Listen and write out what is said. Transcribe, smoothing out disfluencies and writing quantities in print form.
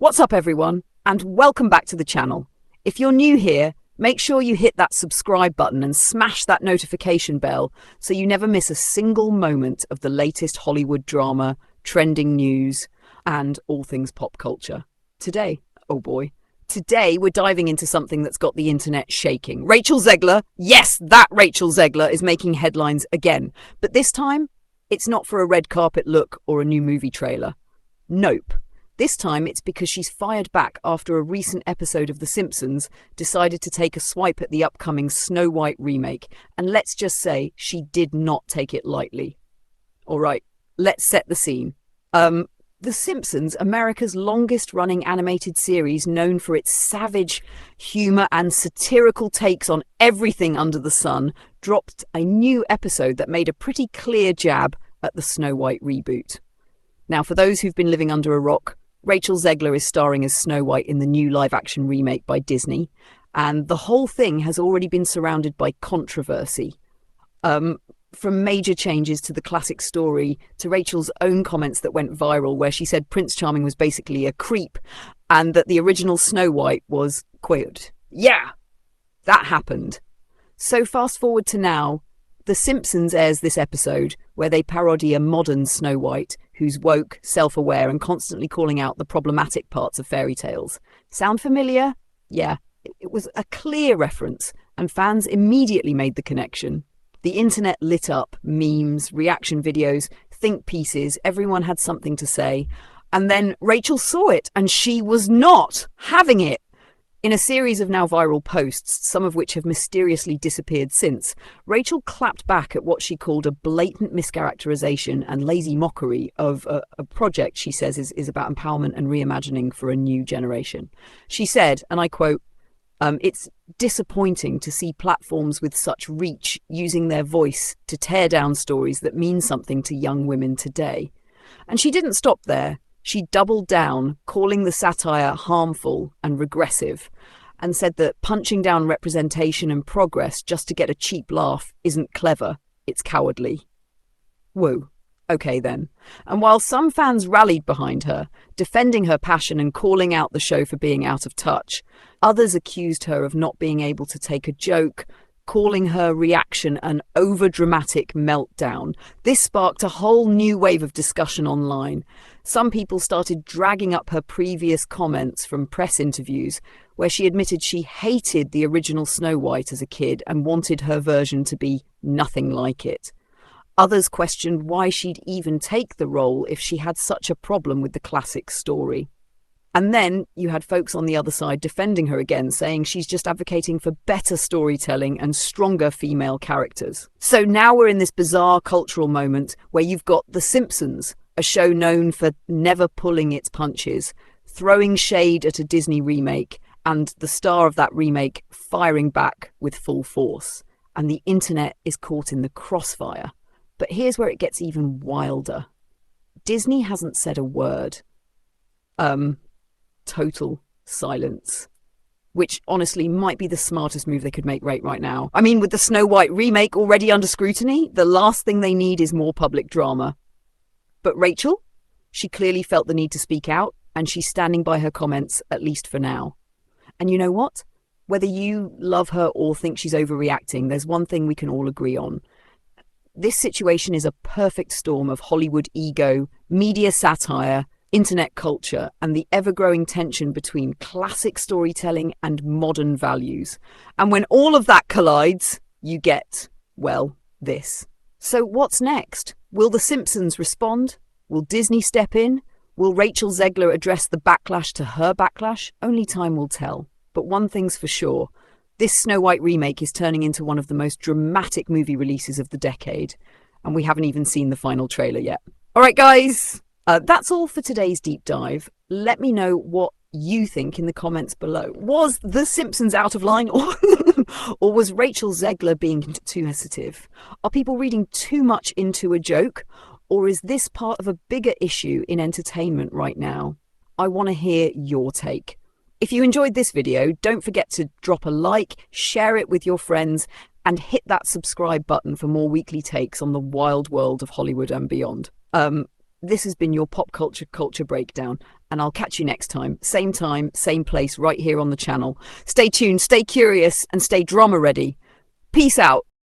What's up, everyone, and welcome back to the channel. If you're new here, make sure you hit that subscribe button and smash that notification bell so you never miss a single moment of the latest Hollywood drama, trending news, and all things pop culture. Today, oh boy, today we're diving into something that's got the internet shaking. Riachel Zegler, yes, that Riachel Zegler is making headlines again. But this time, it's not for a red carpet look or a new movie trailer. Nope. This time it's because she's fired back after a recent episode of The Simpsons decided to take a swipe at the upcoming Snow White remake, and let's just say she did not take it lightly. Alright, let's set the scene. The Simpsons, America's longest-running animated series known for its savage humour and satirical takes on everything under the sun, dropped a new episode that made a pretty clear jab at the Snow White reboot. Now, for those who've been living under a rock, Riachel Zegler is starring as Snow White in the new live-action remake by Disney, and the whole thing has already been surrounded by controversy. From major changes to the classic story to Rachel's own comments that went viral where she said Prince Charming was basically a creep and that the original Snow White was, quote, yeah, that happened. So fast forward to now, The Simpsons airs this episode where they parody a modern Snow White who's woke, self-aware and constantly calling out the problematic parts of fairy tales. Sound familiar? Yeah, it was a clear reference and fans immediately made the connection. The internet lit up, memes, reaction videos, think pieces, everyone had something to say. And then Riachel saw it and she was not having it. In a series of now viral posts, some of which have mysteriously disappeared since, Riachel clapped back at what she called a blatant mischaracterization and lazy mockery of a project she says is about empowerment and reimagining for a new generation. She said, and I quote, it's disappointing to see platforms with such reach using their voice to tear down stories that mean something to young women today. And she didn't stop there. She doubled down, calling the satire harmful and regressive, and said that punching down representation and progress just to get a cheap laugh isn't clever, it's cowardly. Whoa. Okay then. And while some fans rallied behind her, defending her passion and calling out the show for being out of touch, others accused her of not being able to take a joke, calling her reaction an overdramatic meltdown. This sparked a whole new wave of discussion online. Some people started dragging up her previous comments from press interviews where she admitted she hated the original Snow White as a kid and wanted her version to be nothing like it. Others questioned why she'd even take the role if she had such a problem with the classic story. And then you had folks on the other side defending her again, saying she's just advocating for better storytelling and stronger female characters. So now we're in this bizarre cultural moment where you've got The Simpsons, a show known for never pulling its punches, throwing shade at a Disney remake, and the star of that remake firing back with full force. And the internet is caught in the crossfire. But here's where it gets even wilder. Disney hasn't said a word. Total silence. Which honestly might be the smartest move they could make right now. I mean, with the Snow White remake already under scrutiny, the last thing they need is more public drama. But Riachel? She clearly felt the need to speak out, and she's standing by her comments, at least for now. And you know what? Whether you love her or think she's overreacting, there's one thing we can all agree on. This situation is a perfect storm of Hollywood ego, media satire, internet culture, and the ever-growing tension between classic storytelling and modern values. And when all of that collides, you get, well, this. So what's next? Will The Simpsons respond? Will Disney step in? Will Riachel Zegler address the backlash to her backlash? Only time will tell. But one thing's for sure. This Snow White remake is turning into one of the most dramatic movie releases of the decade. And we haven't even seen the final trailer yet. All right, guys. That's all for today's deep dive. Let me know what you think in the comments below. Was The Simpsons out of line or was Riachel Zegler being too sensitive? Are people reading too much into a joke? Or is this part of a bigger issue in entertainment right now? I want to hear your take. If you enjoyed this video, don't forget to drop a like, share it with your friends, and hit that subscribe button for more weekly takes on the wild world of Hollywood and beyond. This has been your pop culture breakdown. and I'll catch you next time, same place, right here on the channel. Stay tuned, stay curious, and stay drama ready. Peace out.